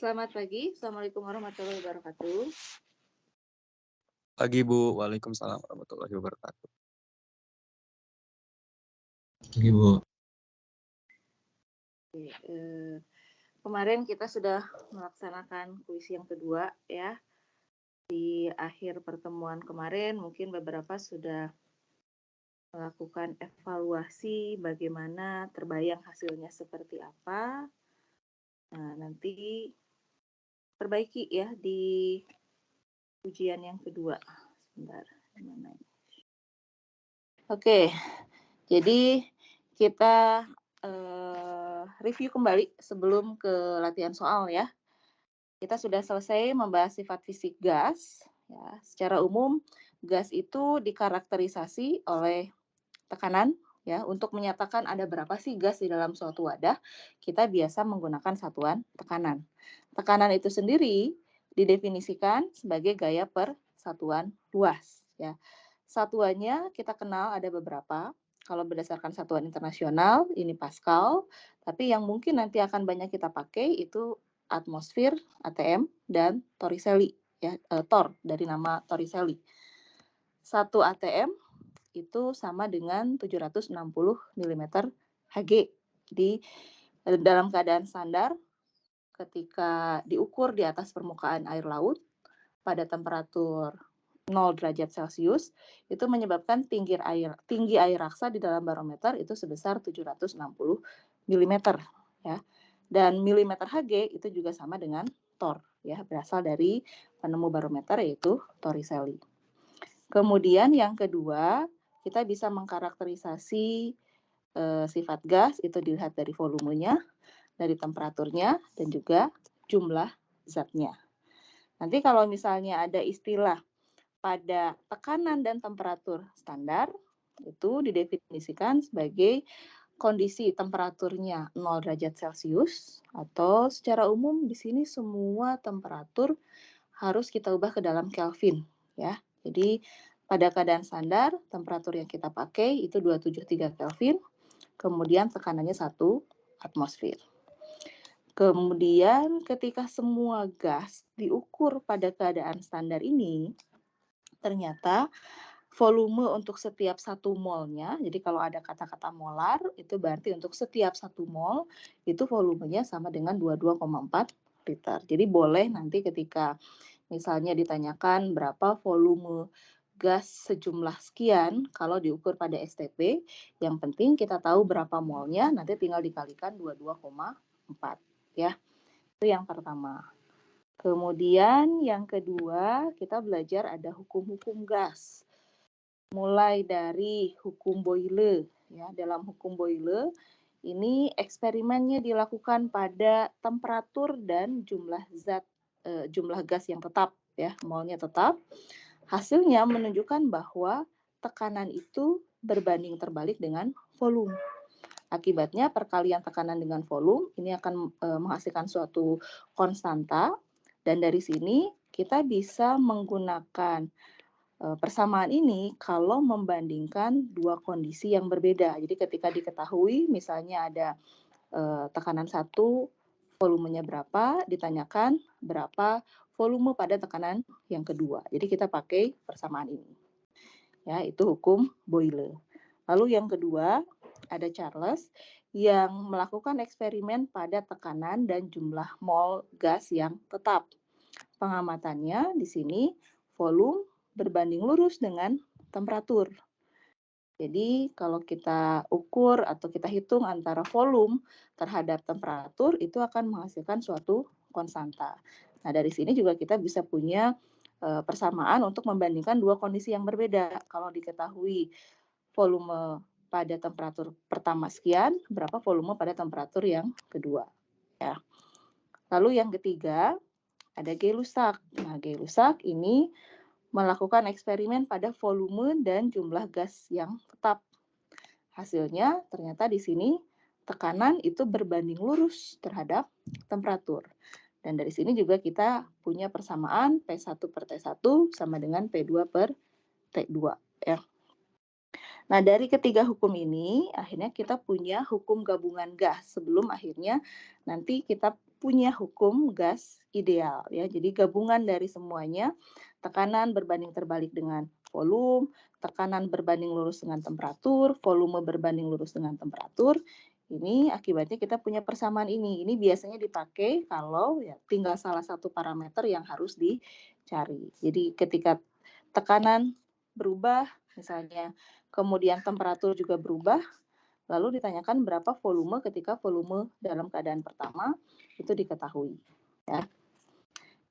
Selamat pagi, Assalamualaikum warahmatullahi wabarakatuh. Pagi Bu, Waalaikumsalam warahmatullahi wabarakatuh. Pagi Bu. Oke, kemarin kita sudah melaksanakan kuis yang kedua ya. Di akhir pertemuan kemarin mungkin beberapa sudah melakukan evaluasi bagaimana terbayang hasilnya seperti apa. Nah, nanti perbaiki ya di ujian yang kedua. Sebentar, mana ini? Oke, jadi kita review kembali sebelum ke latihan soal ya. Kita sudah selesai membahas sifat fisik gas. Ya, secara umum, gas itu dikarakterisasi oleh tekanan. Ya, untuk menyatakan ada berapa sih gas di dalam suatu wadah, kita biasa menggunakan satuan tekanan. Tekanan itu sendiri didefinisikan sebagai gaya per satuan luas. Ya, satuannya kita kenal ada beberapa. Kalau berdasarkan satuan internasional, ini Pascal. Tapi yang mungkin nanti akan banyak kita pakai itu atmosfer, ATM, dan Torricelli. Ya, Tor dari nama Torricelli. 1 ATM itu sama dengan 760 mm Hg. Jadi dalam keadaan standar, ketika diukur di atas permukaan air laut pada temperatur 0 derajat Celcius, itu menyebabkan tinggi air raksa di dalam barometer itu sebesar 760 mm. Ya. Dan milimeter Hg itu juga sama dengan Tor, ya, berasal dari penemu barometer yaitu Torricelli. Kemudian yang kedua, kita bisa mengkarakterisasi sifat gas itu dilihat dari volumenya, dari temperaturnya, dan juga jumlah zatnya. Nanti kalau misalnya ada istilah pada tekanan dan temperatur standar, itu didefinisikan sebagai kondisi temperaturnya 0 derajat Celcius, atau secara umum di sini semua temperatur harus kita ubah ke dalam Kelvin, ya. Jadi pada keadaan standar, temperatur yang kita pakai itu 273 Kelvin, kemudian tekanannya 1 atmosfer. Kemudian ketika semua gas diukur pada keadaan standar ini, ternyata volume untuk setiap 1 molnya, jadi kalau ada kata-kata molar, itu berarti untuk setiap 1 mol, itu volumenya sama dengan 22,4 liter. Jadi boleh nanti ketika misalnya ditanyakan berapa volume gas sejumlah sekian, kalau diukur pada STP, yang penting kita tahu berapa molnya, nanti tinggal dikalikan 22,4 ya. Itu yang pertama. Kemudian yang kedua, kita belajar ada hukum-hukum gas. Mulai dari hukum Boyle, ya. Dalam hukum Boyle ini eksperimennya dilakukan pada temperatur dan jumlah gas yang tetap, ya, molnya tetap. Hasilnya menunjukkan bahwa tekanan itu berbanding terbalik dengan volume. Akibatnya perkalian tekanan dengan volume ini akan menghasilkan suatu konstanta, dan dari sini kita bisa menggunakan persamaan ini kalau membandingkan dua kondisi yang berbeda. Jadi ketika diketahui misalnya ada tekanan 1, volumenya berapa, ditanyakan berapa volume pada tekanan yang kedua. Jadi kita pakai persamaan ini. Ya, itu hukum Boyle. Lalu yang kedua, ada Charles yang melakukan eksperimen pada tekanan dan jumlah mol gas yang tetap. Pengamatannya di sini volume berbanding lurus dengan temperatur. Jadi kalau kita ukur atau kita hitung antara volume terhadap temperatur, itu akan menghasilkan suatu konstanta. Nah, dari sini juga kita bisa punya persamaan untuk membandingkan dua kondisi yang berbeda. Kalau diketahui volume pada temperatur pertama sekian, berapa volume pada temperatur yang kedua. Ya. Lalu yang ketiga, ada Gay-Lussac. Nah, Gay-Lussac ini melakukan eksperimen pada volume dan jumlah gas yang tetap. Hasilnya ternyata di sini tekanan itu berbanding lurus terhadap temperatur. Dan dari sini juga kita punya persamaan P1 per T1 sama dengan P2 per T2. Ya. Nah, dari ketiga hukum ini, akhirnya kita punya hukum gabungan gas sebelum akhirnya nanti kita punya hukum gas ideal ya. Jadi gabungan dari semuanya, tekanan berbanding terbalik dengan volume, tekanan berbanding lurus dengan temperatur, volume berbanding lurus dengan temperatur. Ini akibatnya kita punya persamaan ini. Ini biasanya dipakai kalau ya tinggal salah satu parameter yang harus dicari. Jadi ketika tekanan berubah, misalnya kemudian temperatur juga berubah, lalu ditanyakan berapa volume ketika volume dalam keadaan pertama itu diketahui. Ya.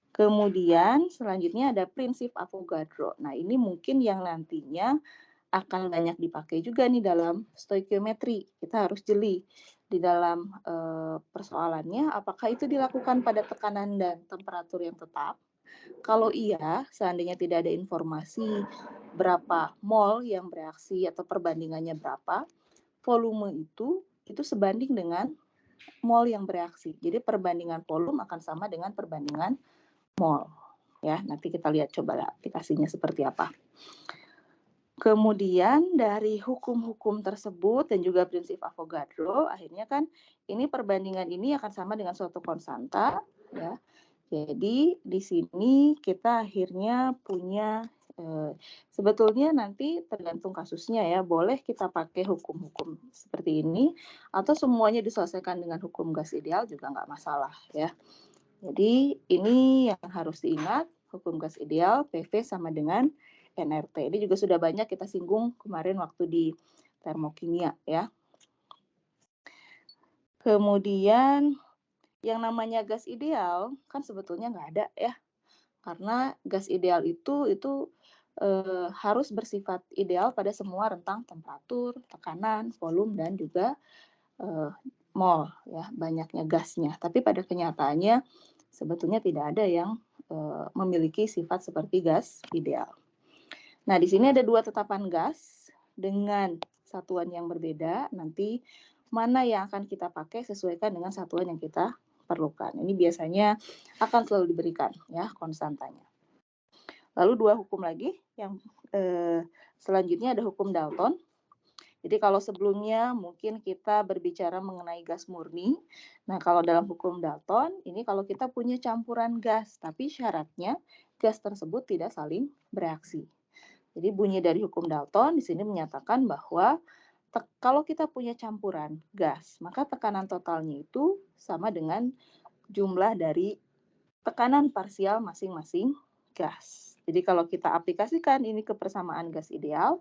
Kemudian selanjutnya ada prinsip Avogadro. Nah ini mungkin yang nantinya akan banyak dipakai juga nih dalam stoikiometri. Kita harus jeli di dalam persoalannya apakah itu dilakukan pada tekanan dan temperatur yang tetap. Kalau iya, seandainya tidak ada informasi berapa mol yang bereaksi atau perbandingannya berapa, volume itu sebanding dengan mol yang bereaksi. Jadi perbandingan volume akan sama dengan perbandingan mol. Ya, nanti kita lihat coba aplikasinya seperti apa. Kemudian dari hukum-hukum tersebut dan juga prinsip Avogadro, akhirnya kan ini perbandingan ini akan sama dengan suatu konstanta, ya. Jadi di sini kita akhirnya punya sebetulnya nanti tergantung kasusnya ya, boleh kita pakai hukum-hukum seperti ini atau semuanya diselesaikan dengan hukum gas ideal juga nggak masalah ya. Jadi ini yang harus diingat, hukum gas ideal PV sama dengan nRT. Ini juga sudah banyak kita singgung kemarin waktu di termokimia ya. Kemudian yang namanya gas ideal kan sebetulnya nggak ada ya. Karena gas ideal itu harus bersifat ideal pada semua rentang temperatur, tekanan, volume, dan juga mol ya, banyaknya gasnya. Tapi pada kenyataannya sebetulnya tidak ada yang memiliki sifat seperti gas ideal. Nah, di sini ada dua tetapan gas dengan satuan yang berbeda. Nanti mana yang akan kita pakai sesuaikan dengan satuan yang kita perlukan. Ini biasanya akan selalu diberikan ya konstantanya. Lalu dua hukum lagi yang selanjutnya ada hukum Dalton. Jadi kalau sebelumnya mungkin kita berbicara mengenai gas murni. Nah, kalau dalam hukum Dalton ini kalau kita punya campuran gas, tapi syaratnya gas tersebut tidak saling bereaksi. Jadi bunyi dari hukum Dalton di sini menyatakan bahwa kalau kita punya campuran gas, maka tekanan totalnya itu sama dengan jumlah dari tekanan parsial masing-masing gas. Jadi kalau kita aplikasikan ini ke persamaan gas ideal,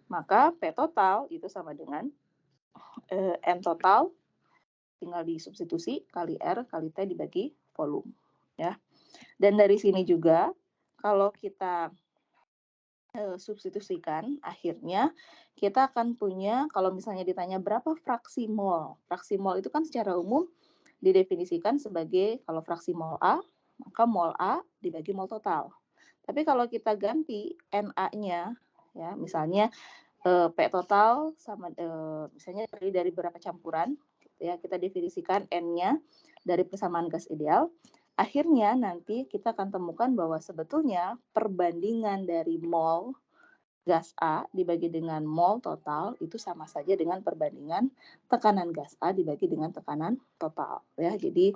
maka P total itu sama dengan N total tinggal disubstitusi kali R kali T dibagi volume. Ya. Dan dari sini juga kalau kita substitusikan, akhirnya kita akan punya, kalau misalnya ditanya berapa fraksi mol. Fraksi mol itu kan secara umum didefinisikan sebagai kalau fraksi mol A, maka mol A dibagi mol total. Tapi kalau kita ganti Na-nya, ya misalnya P total sama misalnya terdiri dari beberapa campuran, gitu ya, kita definisikan N-nya dari persamaan gas ideal. Akhirnya nanti kita akan temukan bahwa sebetulnya perbandingan dari mol gas A dibagi dengan mol total itu sama saja dengan perbandingan tekanan gas A dibagi dengan tekanan total. Ya, jadi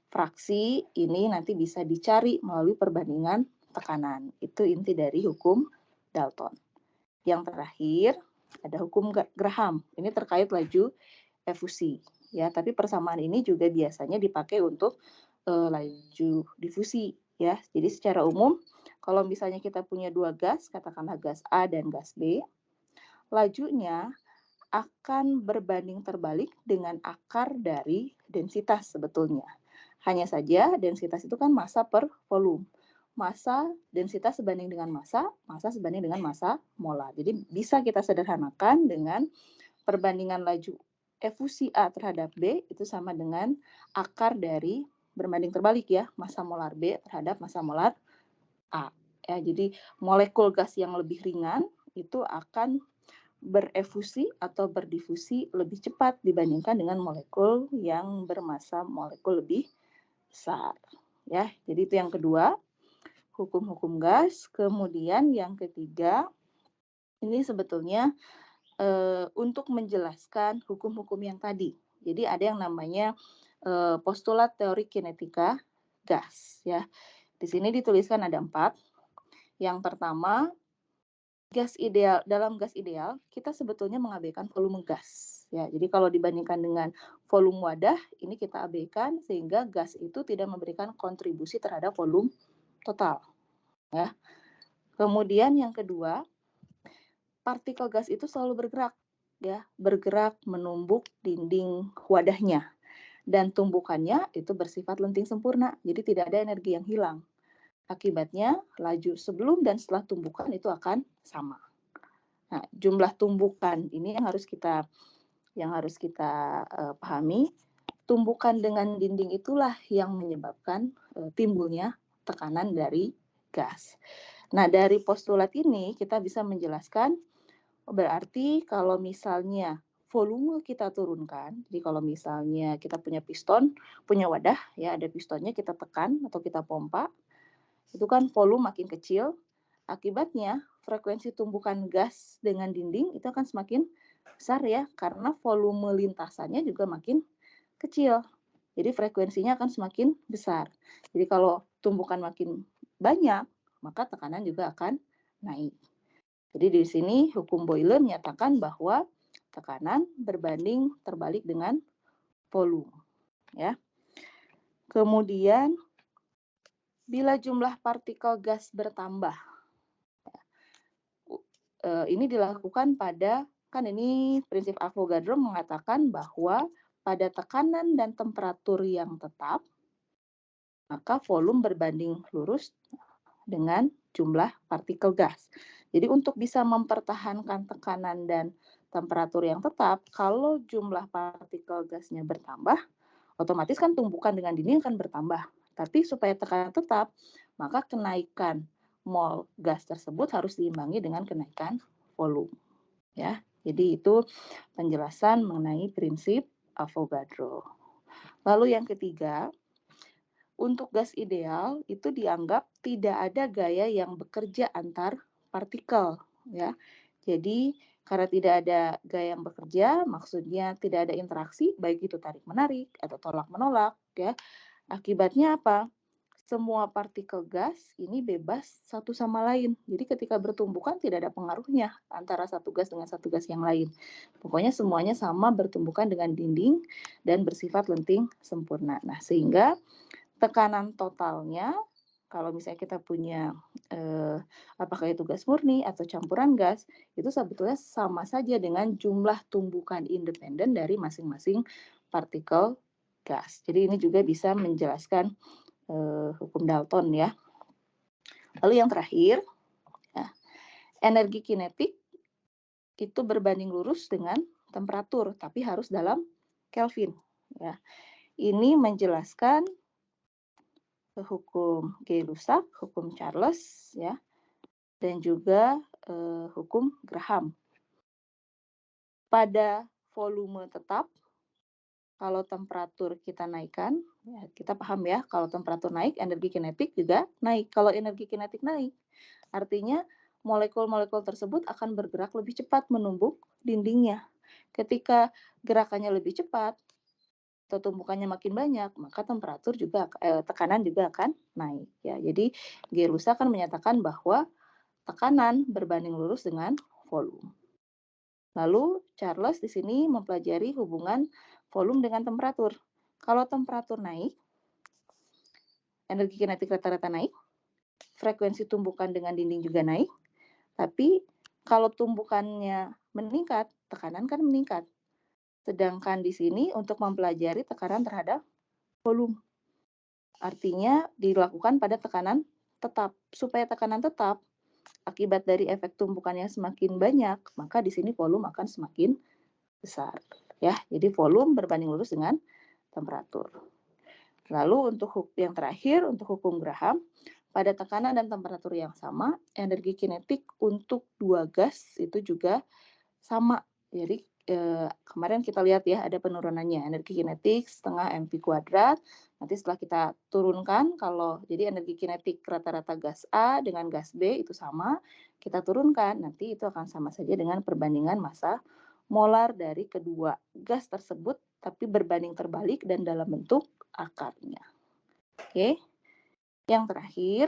fraksi ini nanti bisa dicari melalui perbandingan tekanan. Itu inti dari hukum Dalton. Yang terakhir ada hukum Graham. Ini terkait laju efusi. Ya, tapi persamaan ini juga biasanya dipakai untuk laju difusi ya. Jadi secara umum kalau misalnya kita punya dua gas, katakanlah gas A dan gas B, lajunya akan berbanding terbalik dengan akar dari densitas sebetulnya. Hanya saja densitas itu kan massa per volume. Massa, densitas sebanding dengan massa sebanding dengan massa molar. Jadi bisa kita sederhanakan dengan perbandingan laju efusi A terhadap B itu sama dengan akar dari berbanding terbalik ya, massa molar B terhadap massa molar A. Ya, jadi molekul gas yang lebih ringan itu akan berefusi atau berdifusi lebih cepat dibandingkan dengan molekul yang bermassa molekul lebih besar. Ya, jadi itu yang kedua, hukum-hukum gas. Kemudian yang ketiga, ini sebetulnya untuk menjelaskan hukum-hukum yang tadi. Jadi ada yang namanya postulat teori kinetika gas ya. Di sini dituliskan ada 4. Yang pertama, dalam gas ideal kita sebetulnya mengabaikan volume gas ya. Jadi kalau dibandingkan dengan volume wadah, ini kita abaikan sehingga gas itu tidak memberikan kontribusi terhadap volume total ya. Kemudian yang kedua, partikel gas itu selalu bergerak ya, bergerak menumbuk dinding wadahnya. Dan tumbukannya itu bersifat lenting sempurna, jadi tidak ada energi yang hilang. Akibatnya, laju sebelum dan setelah tumbukan itu akan sama. Nah, jumlah tumbukan ini yang harus kita pahami. Tumbukan dengan dinding itulah yang menyebabkan timbulnya tekanan dari gas. Nah, dari postulat ini kita bisa menjelaskan berarti kalau misalnya volume kita turunkan, jadi kalau misalnya kita punya piston, punya wadah, ya ada pistonnya kita tekan atau kita pompa, itu kan volume makin kecil, akibatnya frekuensi tumbukan gas dengan dinding itu akan semakin besar ya, karena volume lintasannya juga makin kecil. Jadi frekuensinya akan semakin besar. Jadi kalau tumbukan makin banyak, maka tekanan juga akan naik. Jadi di sini hukum Boyle menyatakan bahwa tekanan berbanding terbalik dengan volume. Ya. Kemudian, bila jumlah partikel gas bertambah, ini dilakukan kan ini prinsip Avogadro mengatakan bahwa pada tekanan dan temperatur yang tetap, maka volume berbanding lurus dengan jumlah partikel gas. Jadi untuk bisa mempertahankan tekanan dan temperatur yang tetap, kalau jumlah partikel gasnya bertambah, otomatis kan tumbukan dengan dinding akan bertambah. Tapi supaya tekanan tetap, maka kenaikan mol gas tersebut harus diimbangi dengan kenaikan volume. Ya, jadi itu penjelasan mengenai prinsip Avogadro. Lalu yang ketiga, untuk gas ideal itu dianggap tidak ada gaya yang bekerja antar partikel ya. Jadi karena tidak ada gaya yang bekerja, maksudnya tidak ada interaksi, baik itu tarik-menarik atau tolak-menolak ya. Akibatnya apa? Semua partikel gas ini bebas satu sama lain. Jadi ketika bertumbukan tidak ada pengaruhnya antara satu gas dengan satu gas yang lain. Pokoknya semuanya sama bertumbukan dengan dinding dan bersifat lenting sempurna. Nah, sehingga tekanan totalnya, kalau misalnya kita punya apakah itu gas murni atau campuran gas, itu sebetulnya sama saja dengan jumlah tumbukan independen dari masing-masing partikel gas. Jadi ini juga bisa menjelaskan hukum Dalton ya. Lalu yang terakhir, ya, energi kinetik itu berbanding lurus dengan temperatur, tapi harus dalam Kelvin. Ya. Ini menjelaskan hukum Gay-Lussac, hukum Charles, ya, dan juga hukum Graham. Pada volume tetap, kalau temperatur kita naikkan, ya, kita paham ya, kalau temperatur naik, energi kinetik juga naik. Kalau energi kinetik naik, artinya molekul-molekul tersebut akan bergerak lebih cepat menumbuk dindingnya. Ketika gerakannya lebih cepat, atau tumbukannya makin banyak, maka temperatur juga tekanan juga akan naik ya. Jadi Gay-Lussac akan menyatakan bahwa tekanan berbanding lurus dengan volume. Lalu Charles di sini mempelajari hubungan volume dengan temperatur. Kalau temperatur naik, energi kinetik rata-rata naik, frekuensi tumbukan dengan dinding juga naik, tapi kalau tumbukannya meningkat, tekanan kan meningkat. Sedangkan di sini untuk mempelajari tekanan terhadap volume. Artinya dilakukan pada tekanan tetap. Supaya tekanan tetap, akibat dari efek tumbukannya semakin banyak, maka di sini volume akan semakin besar. Ya, jadi volume berbanding lurus dengan temperatur. Lalu untuk yang terakhir, untuk hukum Graham, pada tekanan dan temperatur yang sama, energi kinetik untuk dua gas itu juga sama. Jadi kemarin kita lihat ya ada penurunannya, energi kinetik setengah mv kuadrat. Nanti setelah kita turunkan, kalau jadi energi kinetik rata-rata gas A dengan gas B itu sama, kita turunkan, nanti itu akan sama saja dengan perbandingan massa molar dari kedua gas tersebut tapi berbanding terbalik dan dalam bentuk akarnya. Oke. Yang terakhir,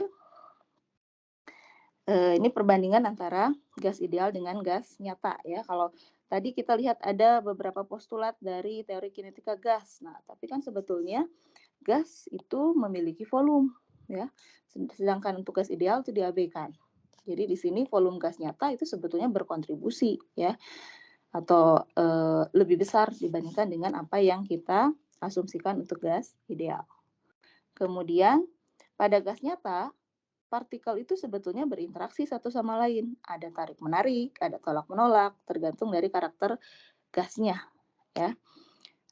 ini perbandingan antara gas ideal dengan gas nyata ya. Kalau tadi kita lihat ada beberapa postulat dari teori kinetika gas. Nah, tapi kan sebetulnya gas itu memiliki volume ya. Sedangkan untuk gas ideal itu diabaikan. Jadi di sini volume gas nyata itu sebetulnya berkontribusi ya, atau lebih besar dibandingkan dengan apa yang kita asumsikan untuk gas ideal. Kemudian pada gas nyata, partikel itu sebetulnya berinteraksi satu sama lain. Ada tarik-menarik, ada tolak-menolak, tergantung dari karakter gasnya ya.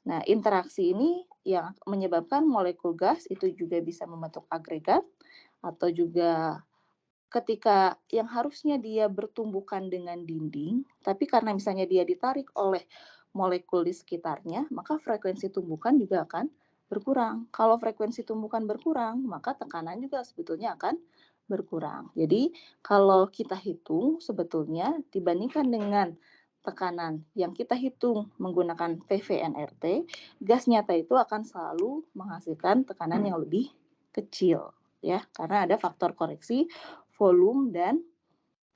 Nah, interaksi ini yang menyebabkan molekul gas itu juga bisa membentuk agregat, atau juga ketika yang harusnya dia bertumbukan dengan dinding, tapi karena misalnya dia ditarik oleh molekul di sekitarnya, maka frekuensi tumbukan juga akan berkurang. Kalau frekuensi tumbukan berkurang, maka tekanan juga sebetulnya akan berkurang. Jadi kalau kita hitung sebetulnya dibandingkan dengan tekanan yang kita hitung menggunakan PV-nRT, gas nyata itu akan selalu menghasilkan tekanan yang lebih kecil ya, karena ada faktor koreksi volume dan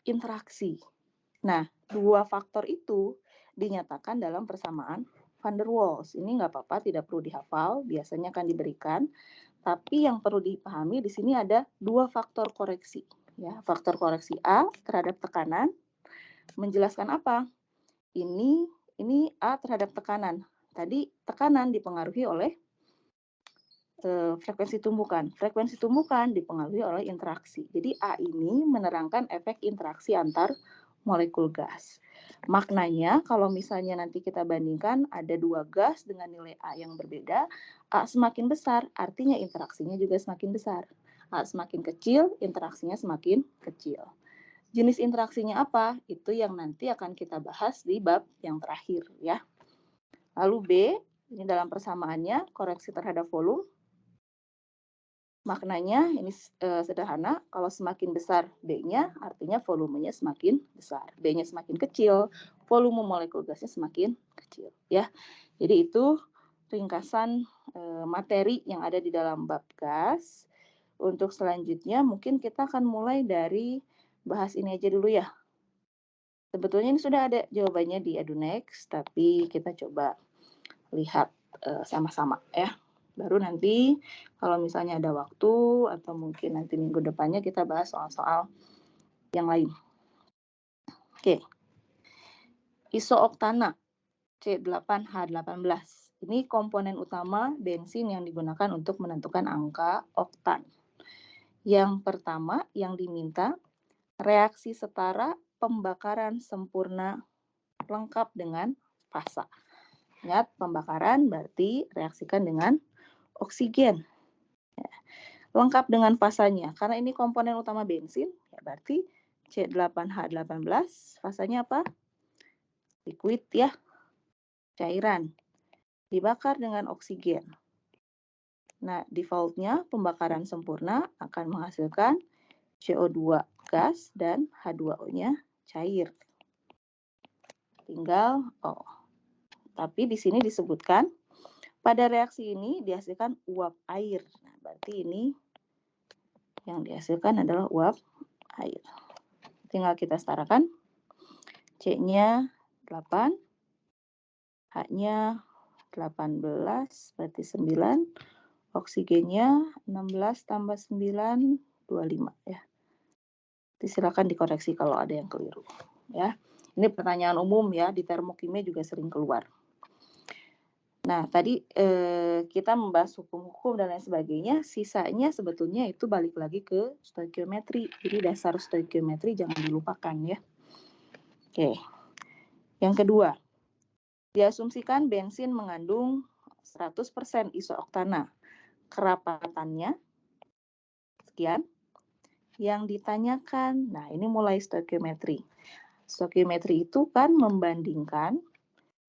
interaksi. Nah, dua faktor itu dinyatakan dalam persamaan van der Waals. Ini nggak apa-apa, tidak perlu dihafal, biasanya akan diberikan. Tapi yang perlu dipahami di sini ada dua faktor koreksi. Ya, faktor koreksi A terhadap tekanan menjelaskan apa? Ini A terhadap tekanan. Tadi tekanan dipengaruhi oleh frekuensi tumbukan. Frekuensi tumbukan dipengaruhi oleh interaksi. Jadi A ini menerangkan efek interaksi antar molekul gas. Maknanya kalau misalnya nanti kita bandingkan ada dua gas dengan nilai A yang berbeda, A semakin besar artinya interaksinya juga semakin besar. A semakin kecil, interaksinya semakin kecil. Jenis interaksinya apa? Itu yang nanti akan kita bahas di bab yang terakhir ya. Lalu B, ini dalam persamaannya koreksi terhadap volume. Maknanya ini sederhana, kalau semakin besar B-nya artinya volumenya semakin besar. B-nya semakin kecil, volume molekul gasnya semakin kecil ya. Jadi itu ringkasan materi yang ada di dalam bab gas. Untuk selanjutnya mungkin kita akan mulai dari bahas ini aja dulu ya. Sebetulnya ini sudah ada jawabannya di EduNext, tapi kita coba lihat sama-sama ya. Baru nanti kalau misalnya ada waktu atau mungkin nanti minggu depannya kita bahas soal-soal yang lain. Oke. Isooktana C8H18. Ini komponen utama bensin yang digunakan untuk menentukan angka oktan. Yang pertama yang diminta reaksi setara pembakaran sempurna lengkap dengan fasa. Ingat, pembakaran berarti reaksikan dengan oksigen. Ya. Lengkap dengan fasanya. Karena ini komponen utama bensin, ya berarti C8H18, fasanya apa? Liquid ya, cairan. Dibakar dengan oksigen. Nah, defaultnya pembakaran sempurna akan menghasilkan CO2 gas dan H2O-nya cair. Tinggal O. Tapi di sini disebutkan pada reaksi ini dihasilkan uap air. Nah, berarti ini yang dihasilkan adalah uap air. Tinggal kita setarakan. C-nya 8, H-nya 18, berarti 9. Oksigennya 16 tambah 9, 25 ya. Silakan dikoreksi kalau ada yang keliru ya. Ini pertanyaan umum ya, di termokimia juga sering keluar. Nah, tadi kita membahas hukum-hukum dan lain sebagainya, sisanya sebetulnya itu balik lagi ke stoikiometri. Jadi dasar stoikiometri jangan dilupakan ya. Oke. Yang kedua, diasumsikan bensin mengandung 100% isooktana. Kerapatannya sekian. Yang ditanyakan, nah ini mulai stoikiometri. Stoikiometri itu kan membandingkan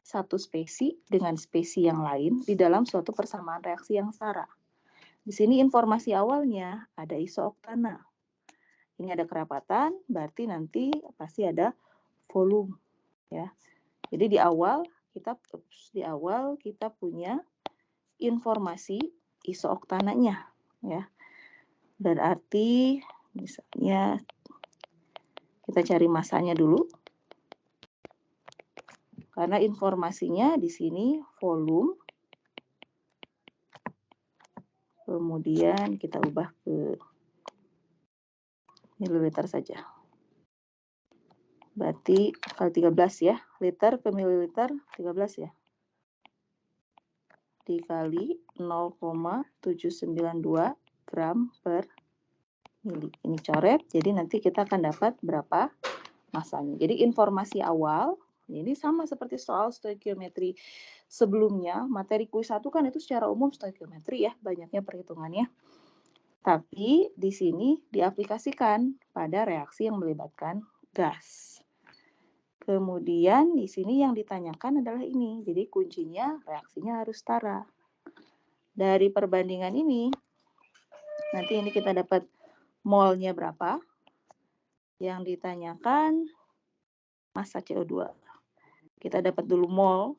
satu spesi dengan spesi yang lain di dalam suatu persamaan reaksi yang setara. Di sini informasi awalnya ada isooktana. Ini ada kerapatan, berarti nanti pasti ada volume ya. Jadi di awal di awal kita punya informasi isooktananya ya. Berarti misalnya kita cari masanya dulu. Karena informasinya di sini volume. Kemudian kita ubah ke mililiter saja. Berarti kali 13 ya. Liter ke mililiter 13 ya. Dikali 0,792 gram per mili. Ini coret, jadi nanti kita akan dapat berapa masanya. Jadi informasi awal, ini sama seperti soal stoikiometri sebelumnya. Materi kuis 1 kan itu secara umum stoikiometri ya, banyaknya perhitungannya. Tapi di sini diaplikasikan pada reaksi yang melibatkan gas. Kemudian di sini yang ditanyakan adalah ini. Jadi kuncinya reaksinya harus setara. Dari perbandingan ini, nanti ini kita dapat molnya berapa. Yang ditanyakan massa CO2. Kita dapat dulu mol.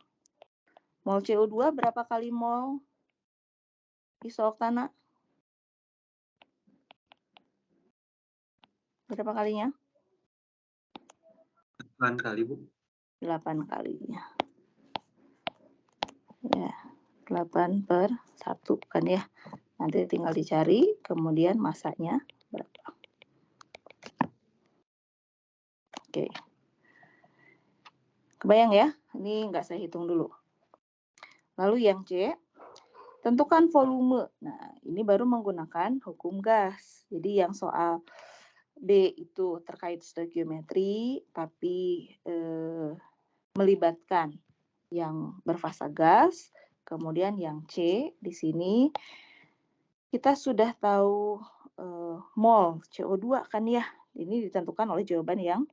Mol CO2 berapa kali mol isooktana? Berapa kalinya? 8 kali, Bu. 8 kalinya. Ya, 8/1 kan ya. Nanti tinggal dicari, kemudian masanya berapa. Oke. Kebayang ya? Ini nggak saya hitung dulu. Lalu yang C, tentukan volume. Nah, ini baru menggunakan hukum gas. Jadi yang soal B itu terkait stoikiometri, tapi melibatkan yang berfasa gas. Kemudian yang C di sini kita sudah tahu mol CO2 kan ya. Ini ditentukan oleh jawaban yang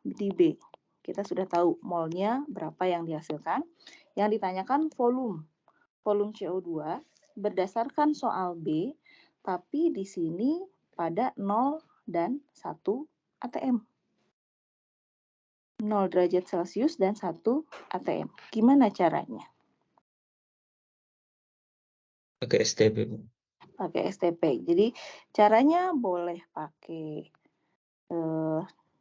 di B. Kita sudah tahu molnya berapa yang dihasilkan. Yang ditanyakan volume. Volume CO2 berdasarkan soal B, tapi di sini pada 0 dan 1 atm. 0 derajat Celcius dan 1 atm. Gimana caranya? Pakai STP, Bu. Pakai STP. Jadi caranya boleh pakai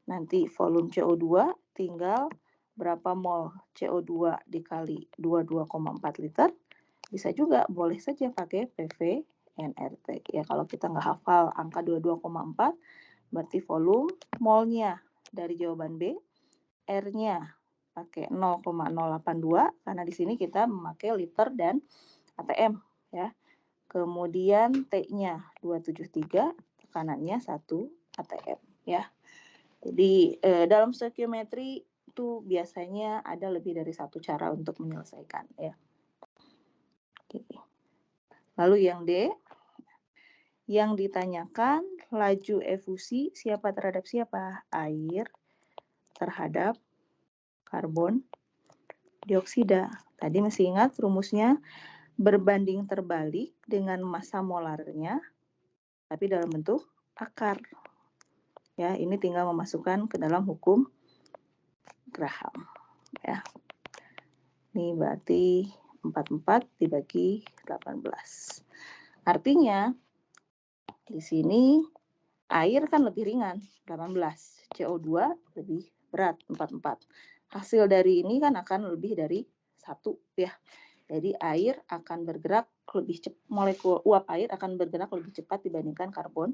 nanti volume CO2 tinggal berapa mol CO2 dikali 22,4 liter. Bisa juga boleh saja pakai PV NRT. Ya kalau kita nggak hafal angka 22,4 berarti volume molnya dari jawaban B, R-nya pakai 0,082 karena di sini kita memakai liter dan atm ya. Kemudian T-nya 273, tekanannya 1 atm ya. Jadi dalam stoikiometri itu biasanya ada lebih dari satu cara untuk menyelesaikan ya. Oke. Lalu yang D, yang ditanyakan laju efusi siapa terhadap siapa? Air terhadap karbon dioksida. Tadi masih ingat rumusnya berbanding terbalik dengan massa molarnya, tapi dalam bentuk akar. Ya, ini tinggal memasukkan ke dalam hukum Graham. Ya. Ini berarti 44 dibagi 18. Artinya di sini air kan lebih ringan, 18. CO2 lebih berat, 44. Hasil dari ini kan akan lebih dari 1 ya. Jadi air akan bergerak lebih cepat, molekul uap air akan bergerak lebih cepat dibandingkan karbon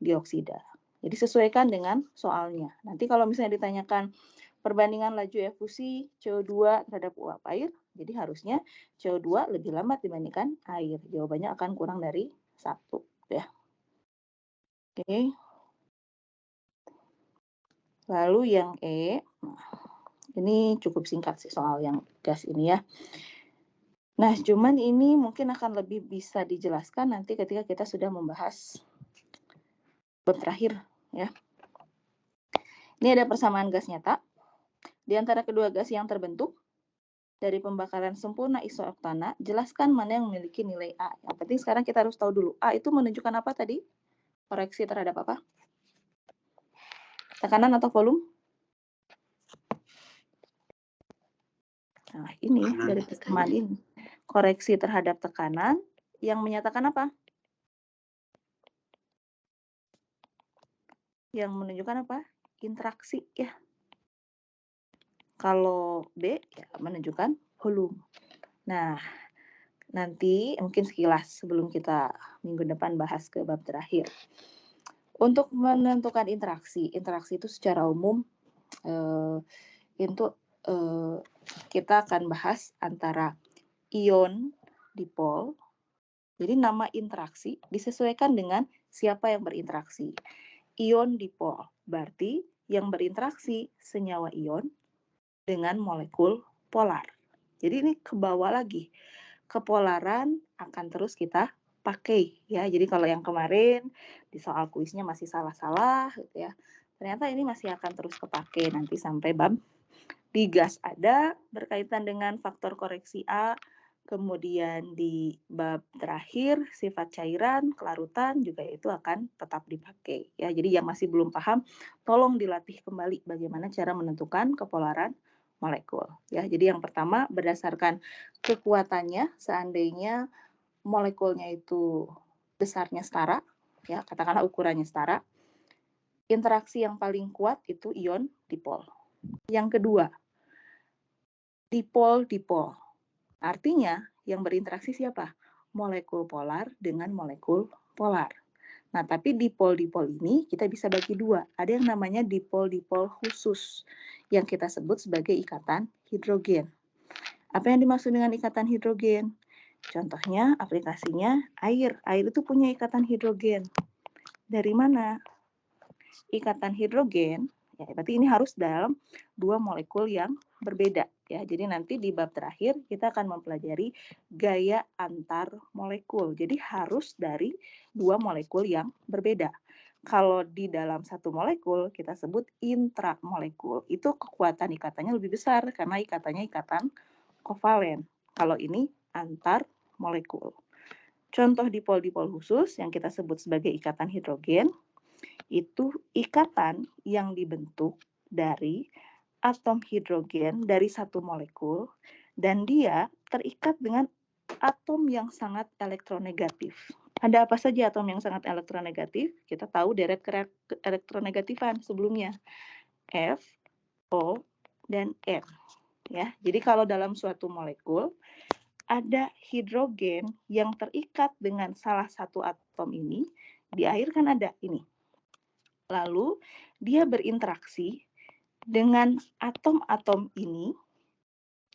dioksida. Jadi sesuaikan dengan soalnya. Nanti kalau misalnya ditanyakan perbandingan laju efusi CO2 terhadap uap air, jadi harusnya CO2 lebih lambat dibandingkan air. Jawabannya akan kurang dari 1 ya. Oke. Lalu yang E, ini cukup singkat sih soal yang gas ini ya. Nah, cuman ini mungkin akan lebih bisa dijelaskan nanti ketika kita sudah membahas bab terakhir ya. Ini ada persamaan gas nyata di antara kedua gas yang terbentuk dari pembakaran sempurna isooktana. Jelaskan mana yang memiliki nilai A. Yang penting sekarang kita harus tahu dulu A itu menunjukkan apa tadi? Koreksi terhadap apa? Tekanan atau volume? Nah, ini dari persamaan ini. Koreksi terhadap tekanan yang menyatakan apa? Yang menunjukkan apa? Interaksi ya. Kalau B ya menunjukkan volume. Nah, nanti mungkin sekilas sebelum kita minggu depan bahas ke bab terakhir. Untuk menentukan interaksi itu secara umum kita akan bahas antara ion dipol. Jadi nama interaksi disesuaikan dengan siapa yang berinteraksi. Ion dipol berarti yang berinteraksi senyawa ion dengan molekul polar. Jadi ini ke bawah lagi. Kepolaran akan terus kita pakai ya. Jadi kalau yang kemarin di soal kuisnya masih salah-salah gitu ya. Ternyata ini masih akan terus kepake nanti sampai bab di gas ada berkaitan dengan faktor koreksi A, kemudian di bab terakhir sifat cairan, kelarutan juga itu akan tetap dipakai ya. Jadi yang masih belum paham tolong dilatih kembali bagaimana cara menentukan kepolaran molekul ya. Jadi yang pertama berdasarkan kekuatannya, seandainya molekulnya itu besarnya setara ya, katakanlah ukurannya setara, interaksi yang paling kuat itu ion dipol. Yang kedua, dipol-dipol. Artinya yang berinteraksi siapa? Molekul polar dengan molekul polar. Nah, tapi dipol-dipol ini kita bisa bagi dua. Ada yang namanya dipol-dipol khusus yang kita sebut sebagai ikatan hidrogen. Apa yang dimaksud dengan ikatan hidrogen? Contohnya aplikasinya air. Air itu punya ikatan hidrogen. Dari mana? Ikatan hidrogen, ya berarti ini harus dalam dua molekul yang berbeda ya. Jadi nanti di bab terakhir kita akan mempelajari gaya antar molekul. Jadi harus dari dua molekul yang berbeda. Kalau di dalam satu molekul kita sebut intramolekul. Itu kekuatan ikatannya lebih besar karena ikatannya ikatan kovalen. Kalau ini antar molekul. Contoh dipol-dipol khusus yang kita sebut sebagai ikatan hidrogen itu ikatan yang dibentuk dari atom hidrogen dari satu molekul dan dia terikat dengan atom yang sangat elektronegatif. Ada apa saja atom yang sangat elektronegatif? Kita tahu deret elektronegatifan sebelumnya. F, O, dan N. Ya, jadi kalau dalam suatu molekul ada hidrogen yang terikat dengan salah satu atom ini, di air kan ada ini. Lalu dia berinteraksi dengan atom-atom ini,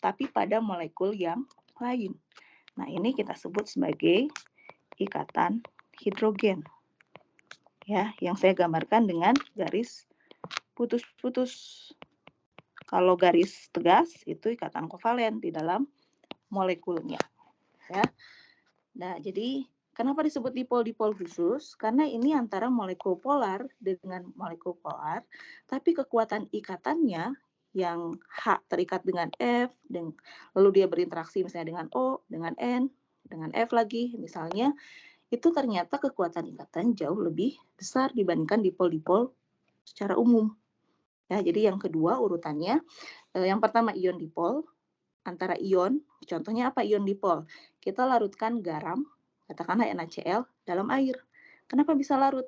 tapi pada molekul yang lain. Nah, ini kita sebut sebagai ikatan hidrogen. Ya, yang saya gambarkan dengan garis putus-putus. Kalau garis tegas itu ikatan kovalen di dalam molekulnya. Ya. Nah, jadi kenapa disebut dipol-dipol khusus? Karena ini antara molekul polar dengan molekul polar, tapi kekuatan ikatannya yang H terikat dengan F, lalu dia berinteraksi misalnya dengan O, dengan N, dengan F lagi misalnya, itu ternyata kekuatan ikatan jauh lebih besar dibandingkan dipol-dipol secara umum. Ya, jadi yang kedua urutannya, yang pertama ion dipol, antara ion, contohnya apa ion dipol? Kita larutkan garam, katakanlah NaCl dalam air. Kenapa bisa larut?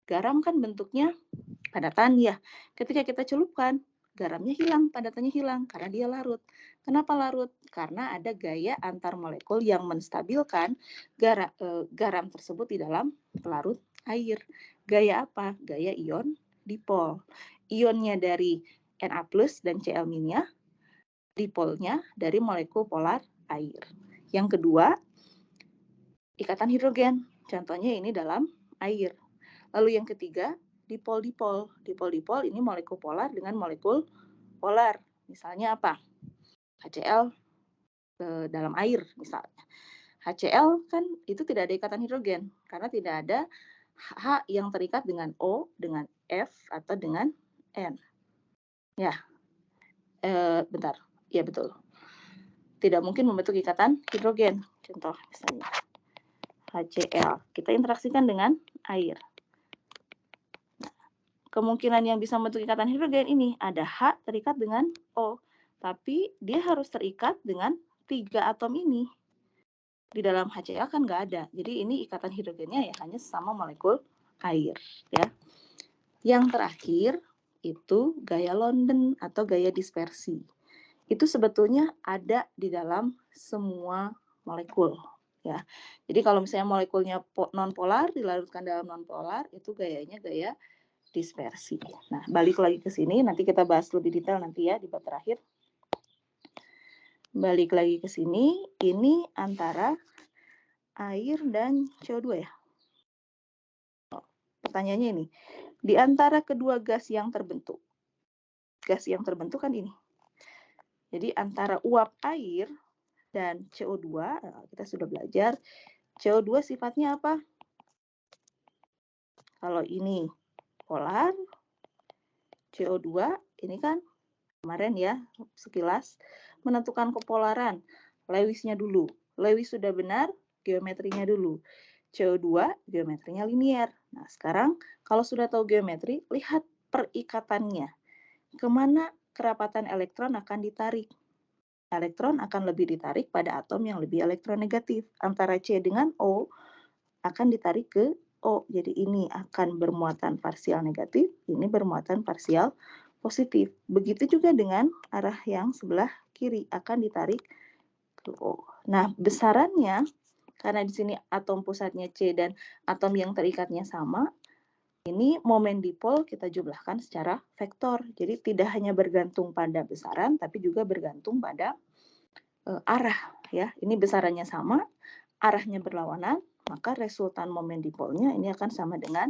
Garam kan bentuknya padatan ya. Ketika kita celupkan, garamnya hilang, padatannya hilang karena dia larut. Kenapa larut? Karena ada gaya antar molekul yang menstabilkan garam tersebut di dalam pelarut air. Gaya apa? Gaya ion dipol. Ionnya dari Na+ dan Cl- dipolnya dari molekul polar air. Yang kedua, ikatan hidrogen. Contohnya ini dalam air. Lalu yang ketiga, dipol-dipol. Dipol-dipol ini molekul polar dengan molekul polar. Misalnya apa? HCl dalam air misalnya. HCl kan itu tidak ada ikatan hidrogen karena tidak ada H yang terikat dengan O, dengan F, atau dengan N. Ya, bentar. Ya betul. Tidak mungkin membentuk ikatan hidrogen. Contoh misalnya HCl. Kita interaksikan dengan air. Kemungkinan yang bisa membentuk ikatan hidrogen ini ada H terikat dengan O. tapi dia harus terikat dengan 3 atom ini. Di dalam HCl kan nggak ada. Jadi ini ikatan hidrogennya ya hanya sama molekul air. Ya. Yang terakhir itu gaya London atau gaya dispersi. Itu sebetulnya ada di dalam semua molekul. Ya. Jadi kalau misalnya molekulnya nonpolar dilarutkan dalam nonpolar, itu gayanya gaya dispersi. Nah, balik lagi ke sini, nanti kita bahas lebih detail nanti ya di bab terakhir. Balik lagi ke sini, ini antara air dan CO2 ya. Pertanyaannya ini, di antara kedua gas yang terbentuk kan ini. Jadi antara uap air dan CO2, kita sudah belajar, CO2 sifatnya apa? Kalau ini polar, CO2 ini kan kemarin ya, sekilas menentukan kepolaran. Lewisnya dulu. Lewis sudah benar, geometrinya dulu. CO2 geometrinya linier. Nah, sekarang kalau sudah tahu geometri, lihat perikatannya. Kemana kerapatan elektron akan ditarik? Elektron akan lebih ditarik pada atom yang lebih elektronegatif. Antara C dengan O akan ditarik ke O. Jadi ini akan bermuatan parsial negatif, ini bermuatan parsial positif. Begitu juga dengan arah yang sebelah kiri akan ditarik ke O. Nah, besarannya karena di sini atom pusatnya C dan atom yang terikatnya sama, ini momen dipol kita jumlahkan secara vektor. Jadi tidak hanya bergantung pada besaran, tapi juga bergantung pada arah. Ya, ini besarannya sama, arahnya berlawanan, maka resultan momen dipolnya ini akan sama dengan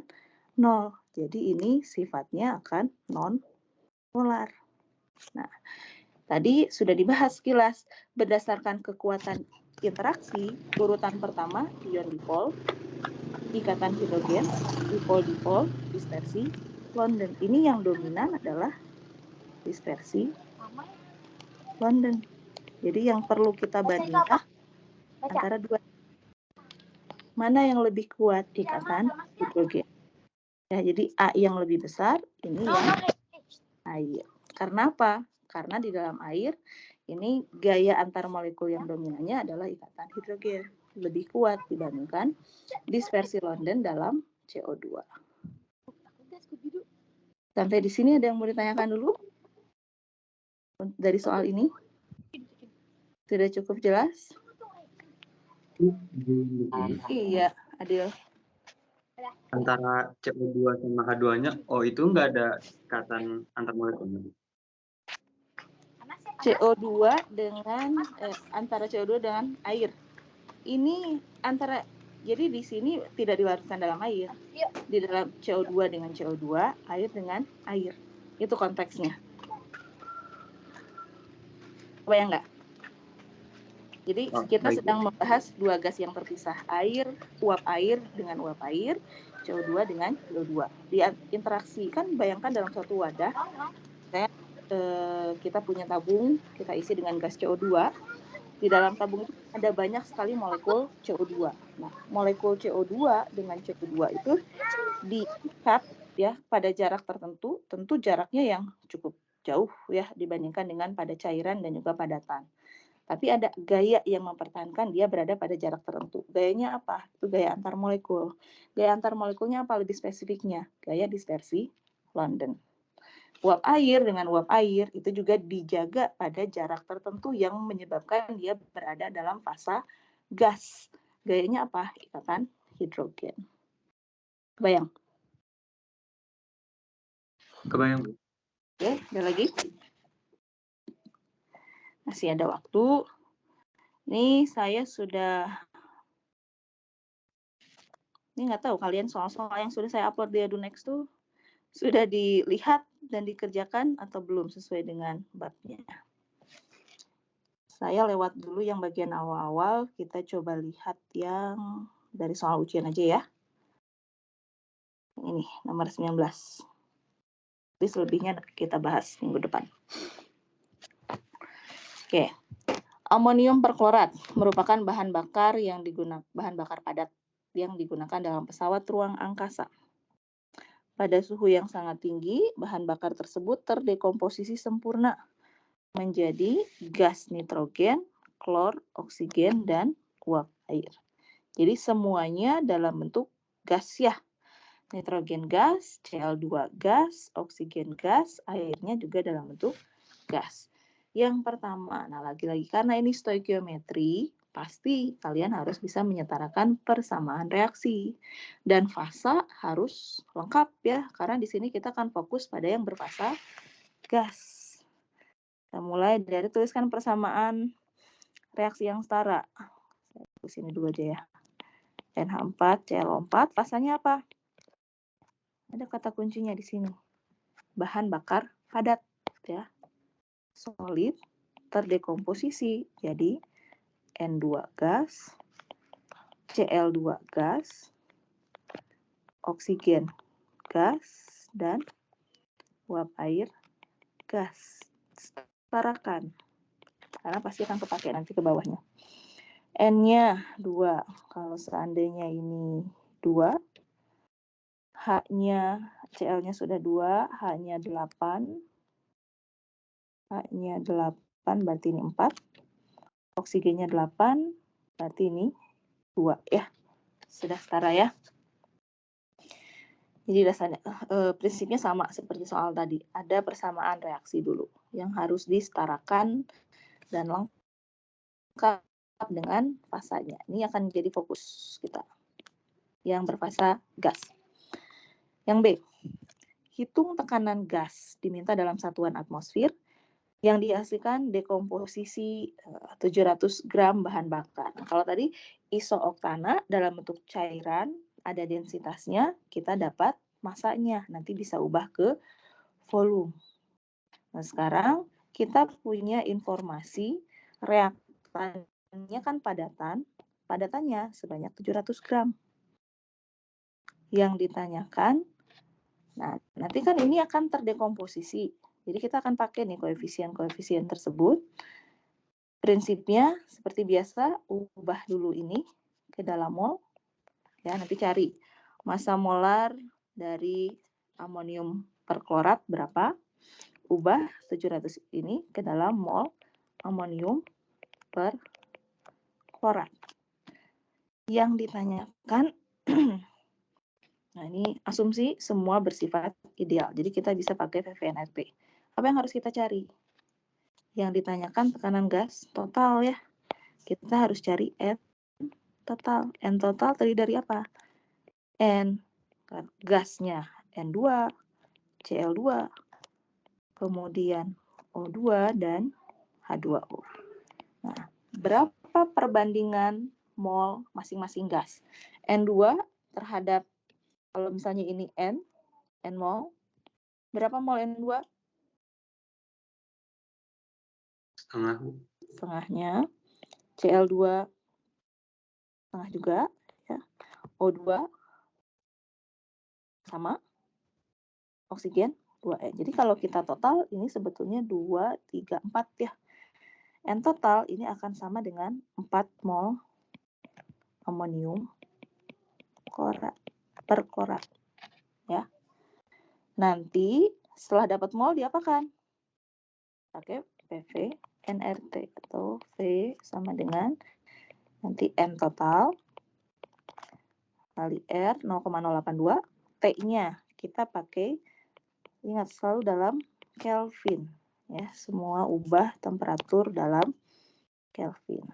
0. Jadi ini sifatnya akan non-polar. Nah, tadi sudah dibahas sekilas berdasarkan kekuatan interaksi, urutan pertama ion dipol, ikatan hidrogen, dipol-dipol, dispersi, London. Ini yang dominan adalah dispersi London. Jadi yang perlu kita bandingkan antara dua. Mana yang lebih kuat ikatan hidrogen? Ya, jadi A yang lebih besar, ini yang air. Karena apa? Karena di dalam air ini gaya antar molekul yang dominannya adalah ikatan hidrogen, lebih kuat dibandingkan dispersi London dalam CO2. Sampai di sini ada yang mau ditanyakan dulu? Dari soal ini? Sudah cukup jelas? Iya, Adil. Antara CO2 sama H2-nya, itu nggak ada ikatan antar molekulnya. CO2 dengan antara CO2 dengan air. Ini antara, jadi di sini tidak dilarutkan dalam air. Di dalam CO2 dengan CO2, air dengan air. Itu konteksnya. Bayang nggak? Jadi kita sedang membahas dua gas yang terpisah, uap air dengan uap air, CO2 dengan CO2. Di interaksi kan bayangkan dalam suatu wadah, kita punya tabung, kita isi dengan gas CO2. Di dalam tabung itu ada banyak sekali molekul CO2. Nah, molekul CO2 dengan CO2 itu diikat ya pada jarak tertentu, tentu jaraknya yang cukup jauh ya dibandingkan dengan pada cairan dan juga padatan. Tapi ada gaya yang mempertahankan dia berada pada jarak tertentu. Gayanya apa? Itu gaya antar molekul. Gaya antar molekulnya apa lebih spesifiknya? Gaya dispersi London. Uap air dengan uap air itu juga dijaga pada jarak tertentu yang menyebabkan dia berada dalam fasa gas. Gayanya apa? Ikatan hidrogen. Kebayang? Kebayang. Oke, ada lagi? Masih ada waktu. Ini saya sudah, ini nggak tahu kalian soal-soal yang sudah saya upload di EduNext tuh sudah dilihat dan dikerjakan atau belum sesuai dengan babnya. Saya lewat dulu yang bagian awal-awal, kita coba lihat yang dari soal ujian aja ya. Ini nomor 19. Tapi selebihnya kita bahas minggu depan. Oke. Amonium perklorat merupakan bahan bakar padat yang digunakan dalam pesawat ruang angkasa. Pada suhu yang sangat tinggi, bahan bakar tersebut terdekomposisi sempurna menjadi gas nitrogen, klor, oksigen, dan uap air. Jadi semuanya dalam bentuk gas ya. Nitrogen gas, Cl2 gas, oksigen gas, airnya juga dalam bentuk gas. Yang pertama, nah lagi-lagi karena ini stoikiometri, pasti kalian harus bisa menyetarakan persamaan reaksi. Dan fasa harus lengkap ya, karena di sini kita akan fokus pada yang berfasa gas. Kita mulai dari tuliskan persamaan reaksi yang setara. Saya tulis ini dulu aja ya. NH4, ClO4, fasanya apa? Ada kata kuncinya di sini. Bahan bakar padat ya. Solid terdekomposisi jadi N2 gas, Cl2 gas, oksigen gas, dan uap air gas. Setarakan. Karena pasti akan kepakai nanti ke bawahnya. N-nya 2. Kalau seandainya ini 2, H-nya, Cl-nya sudah 2, H-nya 8, H-nya 8, berarti ini 4. Oksigennya 8, berarti ini 2 ya. Sudah setara ya. Jadi dasarnya prinsipnya sama seperti soal tadi. Ada persamaan reaksi dulu yang harus disetarakan dan lengkap dengan fasanya. Ini akan jadi fokus kita. Yang berfasa gas. Yang B, hitung tekanan gas diminta dalam satuan atmosfer yang dihasilkan dekomposisi 700 gram bahan bakar. Nah, kalau tadi isooktana dalam bentuk cairan, ada densitasnya, kita dapat masanya. Nanti bisa ubah ke volume. Nah, sekarang kita punya informasi reaktannya kan padatan, padatannya sebanyak 700 gram. Yang ditanyakan, nah nanti kan ini akan terdekomposisi. Jadi kita akan pakai nih koefisien-koefisien tersebut. Prinsipnya seperti biasa, ubah dulu ini ke dalam mol. Ya, nanti cari massa molar dari amonium perklorat berapa. Ubah 700 ini ke dalam mol amonium perklorat. Yang ditanyakan, nah ini asumsi semua bersifat ideal. Jadi kita bisa pakai VVNRP. Apa yang harus kita cari? Yang ditanyakan tekanan gas total ya. Kita harus cari N total. N total terdiri dari apa? N gasnya N2, Cl2, kemudian O2 dan H2O. Nah, berapa perbandingan mol masing-masing gas? N2 terhadap, kalau misalnya ini N mol, berapa mol N2? Setengah. Setengahnya. Cl2 setengah juga. Ya. O2 sama. Oksigen 2N. Jadi kalau kita total, ini sebetulnya 2, 3, 4 ya. N total ini akan sama dengan 4 mol amonium perklorat. Ya. Nanti setelah dapat mol diapakan? Pakai PV NRT atau V sama dengan nanti N total kali R 0,082, T-nya kita pakai, ingat selalu dalam Kelvin ya, semua ubah temperatur dalam Kelvin.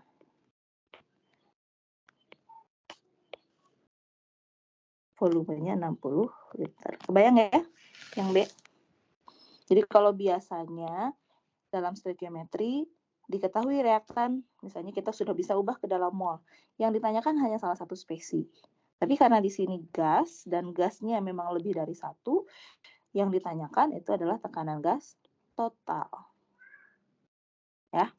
Volumenya 60 liter. Kebayang ya yang B? Jadi kalau biasanya dalam stoikiometri diketahui reaktan, misalnya kita sudah bisa ubah ke dalam mol. Yang ditanyakan hanya salah satu spesi. Tapi karena di sini gas, dan gasnya memang lebih dari satu, yang ditanyakan itu adalah tekanan gas total. Ya.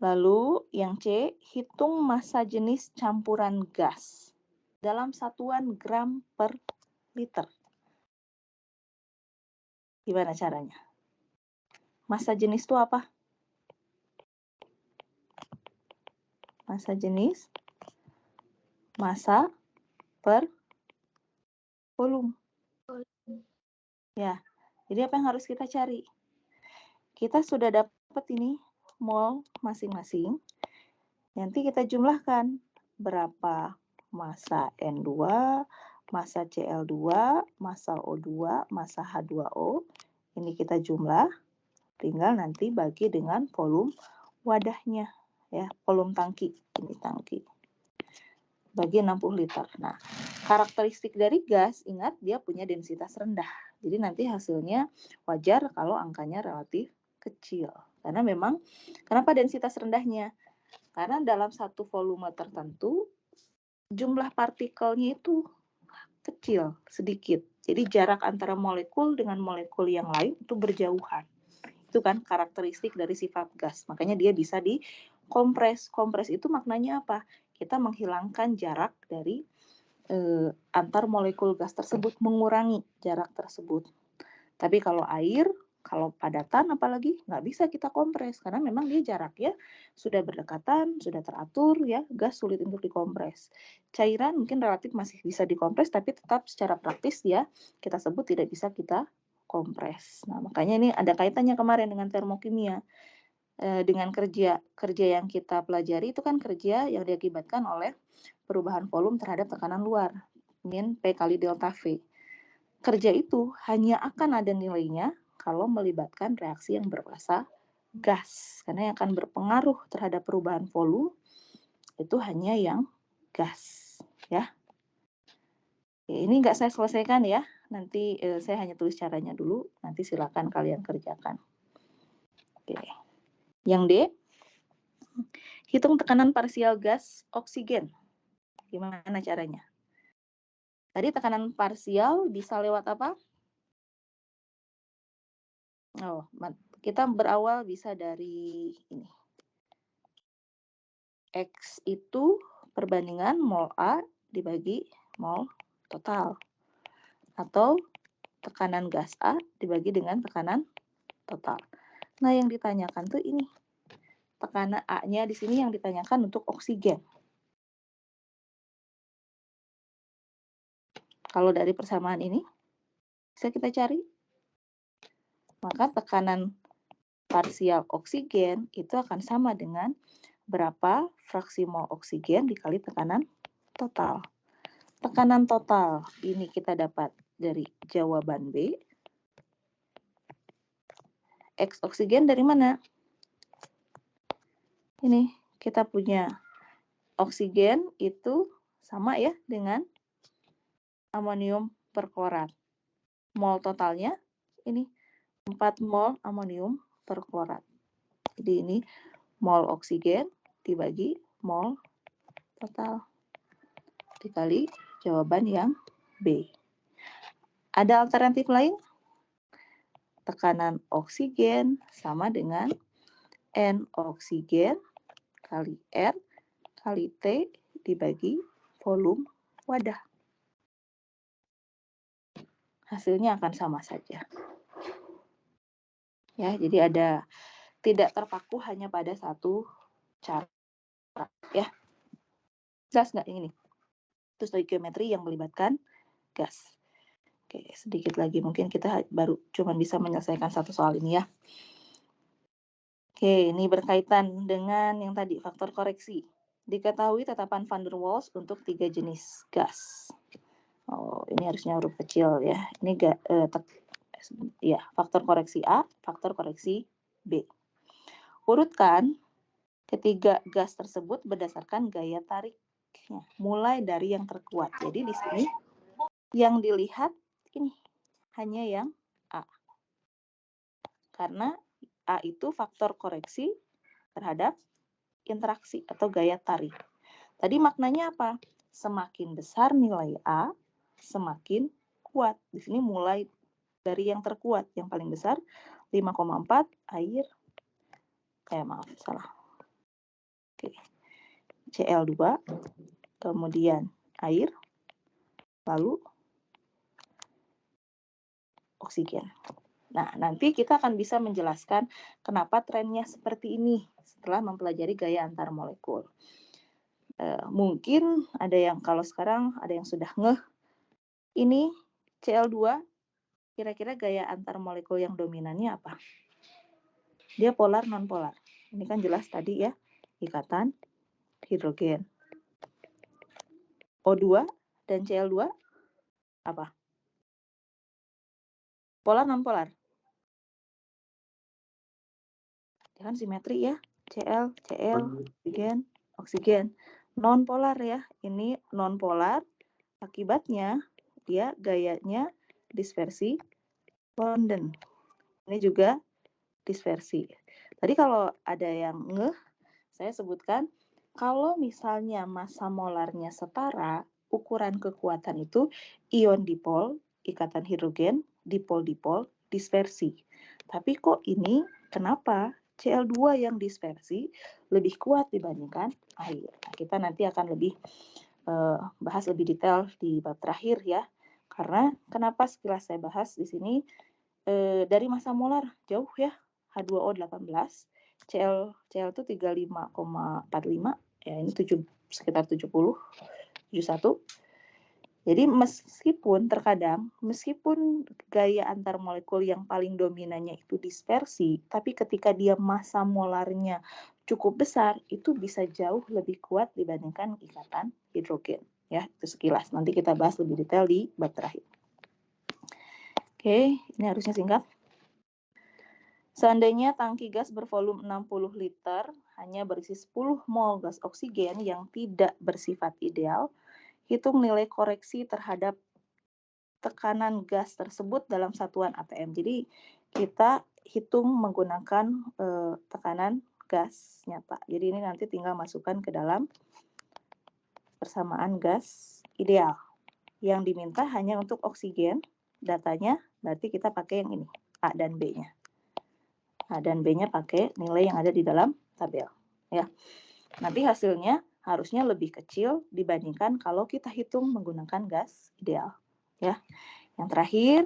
Lalu yang C, hitung massa jenis campuran gas dalam satuan gram per liter. Gimana caranya? Massa jenis itu apa? Massa jenis, massa per volume. Ya, Jadi apa yang harus kita cari? Kita sudah dapat ini mol masing-masing. Nanti kita jumlahkan berapa massa N2, massa Cl2, massa O2, massa H2O. Ini kita jumlah, tinggal nanti bagi dengan volume wadahnya, ya, volume tangki. Ini tangki. Bagi 60 liter. Nah, karakteristik dari gas, ingat dia punya densitas rendah. Jadi nanti hasilnya wajar kalau angkanya relatif kecil. Karena memang, kenapa densitas rendahnya? Karena dalam satu volume tertentu, jumlah partikelnya itu kecil, sedikit. Jadi jarak antara molekul dengan molekul yang lain itu berjauhan. Itu kan karakteristik dari sifat gas. Makanya dia bisa dikompres. Kompres itu maknanya apa? Kita menghilangkan jarak dari antar molekul gas tersebut, mengurangi jarak tersebut. Tapi kalau air, kalau padatan apalagi nggak bisa kita kompres karena memang dia jaraknya sudah berdekatan, sudah teratur, ya, gas sulit untuk dikompres. Cairan mungkin relatif masih bisa dikompres, tapi tetap secara praktis ya kita sebut tidak bisa kita kompres. Nah, makanya ini ada kaitannya kemarin dengan termokimia. Dengan kerja yang kita pelajari itu kan kerja yang diakibatkan oleh perubahan volume terhadap tekanan luar, min P kali delta V. Kerja itu hanya akan ada nilainya kalau melibatkan reaksi yang berkuasa gas. Karena yang akan berpengaruh terhadap perubahan volume itu hanya yang gas. Ya. Ini nggak saya selesaikan ya. Nanti saya hanya tulis caranya dulu. Nanti silakan kalian kerjakan. Oke. Yang D, hitung tekanan parsial gas oksigen. Gimana caranya? Tadi tekanan parsial bisa lewat apa? Oh, kita berawal bisa dari ini. X itu perbandingan mol A dibagi mol total. Atau tekanan gas A dibagi dengan tekanan total. Nah, yang ditanyakan tuh ini. Tekanan A-nya di sini yang ditanyakan untuk oksigen. Kalau dari persamaan ini, bisa kita cari. Maka tekanan parsial oksigen itu akan sama dengan berapa fraksi mol oksigen dikali tekanan total. Tekanan total ini kita dapat dari jawaban B. X oksigen dari mana? Ini kita punya oksigen itu sama ya dengan amonium perklorat. Mol totalnya ini 4 mol amonium perklorat. Jadi ini mol oksigen dibagi mol total. Dikali jawaban yang B. Ada alternatif lain? Tekanan oksigen sama dengan N oksigen kali R kali T dibagi volume wadah. Hasilnya akan sama saja. Ya, jadi ada tidak terpaku hanya pada satu cara. Ya, jelas nggak ini? Itu stoikiometri yang melibatkan gas. Oke, sedikit lagi mungkin kita baru cuma bisa menyelesaikan satu soal ini ya. Oke, ini berkaitan dengan yang tadi, faktor koreksi. Diketahui tetapan van der Waals untuk 3 jenis gas. Oh, ini harusnya huruf kecil ya. Ini ya, faktor koreksi A, faktor koreksi B. Urutkan ketiga gas tersebut berdasarkan gaya tariknya, mulai dari yang terkuat. Jadi di sini yang dilihat ini hanya yang A. Karena A itu faktor koreksi terhadap interaksi atau gaya tarik. Tadi maknanya apa? Semakin besar nilai A, semakin kuat. Di sini mulai dari yang terkuat, yang paling besar 5,4 air. Maaf, salah. Oke. Cl2, kemudian air, lalu oksigen. Nah, nanti kita akan bisa menjelaskan kenapa trennya seperti ini setelah mempelajari gaya antar molekul. Mungkin ada yang kalau sekarang ada yang sudah ngeh, ini Cl2 kira-kira gaya antar molekul yang dominannya apa? Dia polar non-polar. Ini kan jelas tadi ya, ikatan hidrogen. O2 dan Cl2 apa? Polar non-polar? Ya kan simetri ya, Cl, oksigen, oksigen. Non-polar ya, ini non-polar. Akibatnya dia gayanya dispersi London. Ini juga dispersi. Tadi kalau ada yang saya sebutkan, kalau misalnya massa molarnya setara, ukuran kekuatan itu ion dipol, ikatan hidrogen, dipol-dipol, dispersi. Tapi kok ini kenapa Cl2 yang dispersi lebih kuat dibandingkan air? Nah, kita nanti akan lebih bahas lebih detail di bab terakhir ya. Karena kenapa sekilas saya bahas di sini dari massa molar jauh ya, H2O 18, Cl itu 35,45 ya, ini sekitar 70, 71. Jadi meskipun gaya antar molekul yang paling dominannya itu dispersi, tapi ketika dia massa molarnya cukup besar, itu bisa jauh lebih kuat dibandingkan ikatan hidrogen. Ya, itu sekilas. Nanti kita bahas lebih detail di bab terakhir. Oke, ini harusnya singkat. Seandainya tangki gas bervolume 60 liter hanya berisi 10 mol gas oksigen yang tidak bersifat ideal, hitung nilai koreksi terhadap tekanan gas tersebut dalam satuan atm. Jadi kita hitung menggunakan tekanan gas nyata. Jadi ini nanti tinggal masukkan ke dalam persamaan gas ideal. Yang diminta hanya untuk oksigen, datanya berarti kita pakai yang ini, A dan B-nya. A dan B-nya pakai nilai yang ada di dalam tabel. Ya. Nanti hasilnya harusnya lebih kecil dibandingkan kalau kita hitung menggunakan gas ideal. Ya. Yang terakhir,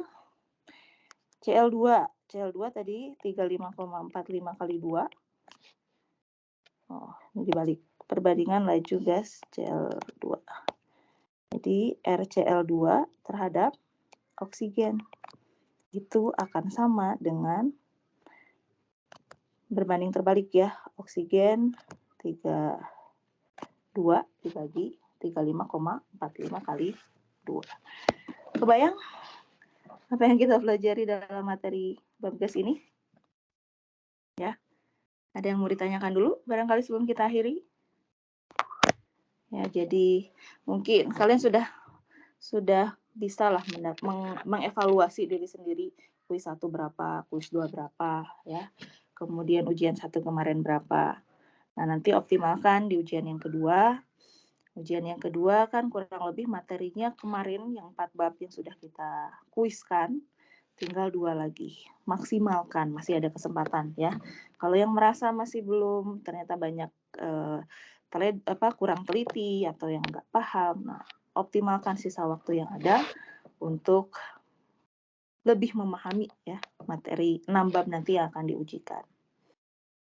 Cl2. Cl2 tadi 35,45 kali 2. Oh, ini dibalik. Perbandingan laju gas Cl2. Jadi RCl2 terhadap oksigen itu akan sama dengan berbanding terbalik ya. Oksigen 32 dibagi 35,45 kali 2. Kebayang apa yang kita pelajari dalam materi bab gas ini? Ya. Ada yang mau ditanyakan dulu barangkali sebelum kita akhiri? Ya, jadi mungkin kalian sudah bisa lah mengevaluasi diri sendiri, kuis 1 berapa, kuis 2 berapa ya. Kemudian ujian 1 kemarin berapa. Nah, nanti optimalkan di ujian yang kedua. Ujian yang kedua kan kurang lebih materinya kemarin yang 4 bab yang sudah kita kuiskan, tinggal 2 lagi. Maksimalkan, masih ada kesempatan ya. Kalau yang merasa masih belum, ternyata banyak kurang teliti atau yang nggak paham, nah optimalkan sisa waktu yang ada untuk lebih memahami ya materi 6 bab nanti yang akan diujikan.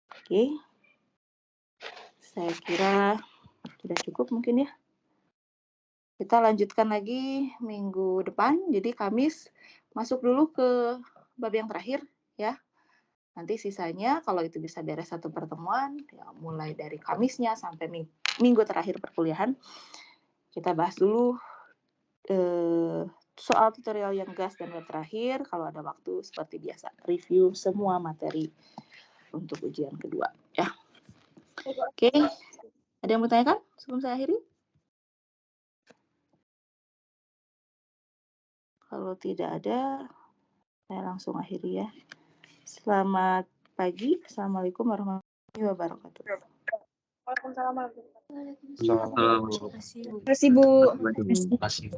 Oke. Saya kira sudah cukup mungkin ya. Kita lanjutkan lagi minggu depan. Jadi Kamis masuk dulu ke bab yang terakhir ya. Nanti sisanya kalau itu bisa beres 1 pertemuan, ya mulai dari Kamisnya sampai minggu terakhir perkuliahan, kita bahas dulu soal tutorial yang gas dan bab terakhir. Kalau ada waktu seperti biasa, review semua materi untuk ujian kedua ya. Oke. Ada yang mau tanyakan sebelum saya akhiri? Kalau tidak ada, saya langsung akhiri ya. Selamat pagi. Assalamualaikum warahmatullahi wabarakatuh. Waalaikumsalam warahmatullahi wabarakatuh. Assalamualaikum. Terima kasih, Bu. Terima kasih.